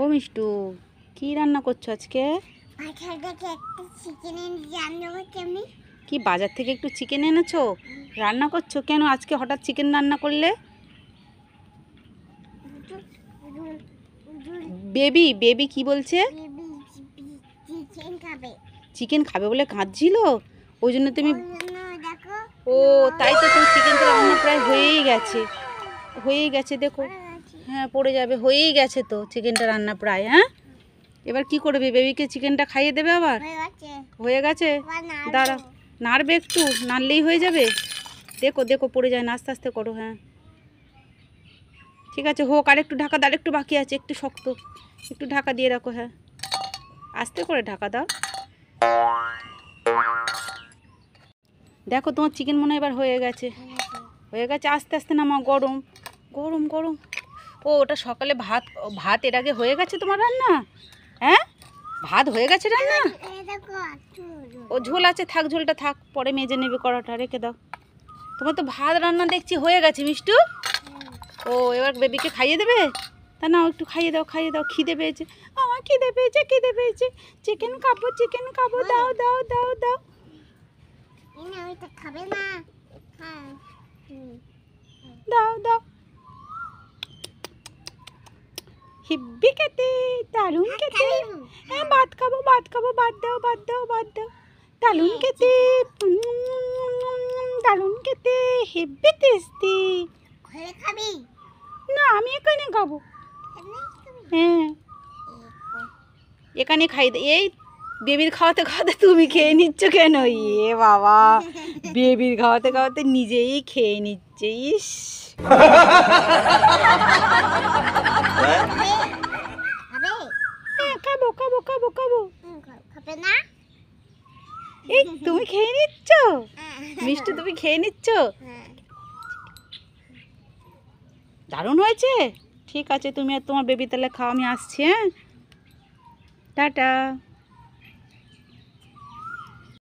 ও মিষ্টু, কি রান্না করছো আজকে? কি বাজার থেকে একটু চিকেন এনেছো? রান্না করছো কেন আজকে হঠাৎ চিকেন রান্না করলে? বেবি বেবি কি বলছে? চিকেন খাবে বলে কাঁদছিল, ওই জন্য তুমি। ও তাই তো, তুমি চিকেনটা রান্না প্রায় হয়েই গেছে দেখো। হ্যাঁ পড়ে যাবে, হয়েই গেছে তো চিকেনটা রান্না প্রায়। হ্যাঁ এবার কি করবে? বেবিকে চিকেনটা খাইয়ে দেবে আবার? হয়ে গেছে, দাঁড়াও, নাড়বে একটু, নাড়লেই হয়ে যাবে। দেখো দেখো পড়ে যায় না, আস্তে আস্তে করো। হ্যাঁ ঠিক আছে, হোক, আর একটু ঢাকা দাও, একটু বাকি আছে, একটু শক্ত, একটু ঢাকা দিয়ে রাখো। হ্যাঁ আস্তে করে ঢাকা দাও। দেখো তোমার চিকেন মনে হয় এবার হয়ে গেছে, আস্তে আস্তে নামাও, গরম গরম গরম। ও ওটা সকালে ভাত, ভাত এর আগে হয়ে গেছে তোমার রান্না? হ্যাঁ ভাত হয়ে গেছে রান্না? ও ঝোল আছে, থাক, ঝোলটা থাক, পরে মেজে নেবে, কড়াটা রেখে দাও। তোমার তো ভাত রান্না দেখছি হয়ে গেছে মিষ্টু। ও এবার বেবিকে খাইয়ে দেবে? তা না, একটু খাইয়ে দাও, খিদে পেয়েছে আমার, খিদে পেয়েছে, চিকেন খাবো, দাও দাও দাও দাও। দাও দাও, হিব্বি খেতে, দারুণ খেতে। হ্যাঁ ভাত খাবো, ভাত দাও। দারুণ খেতে, দারুণ খেতে, হেব্বি টেস্টি। না আমি এখানে খাবো। হ্যাঁ এখানে খাই দে। এই বেবির খাওয়াতে খাওয়াতে তুমি খেয়ে নিচ্ছ কেন? এ বাবা, বেবির খাওয়াতে খাওয়াতে নিজেই খেয়ে নিচ্ছে। ইস খাবো। এই তুমি খেয়ে নিচ্ছ মিষ্টি, তুমি খেয়ে নিচ্ছ? দারুণ হয়েছে। ঠিক আছে, তুমি আর তোমার বেবি তাহলে খাও, আমি আসছি। হ্যাঁ টাটা।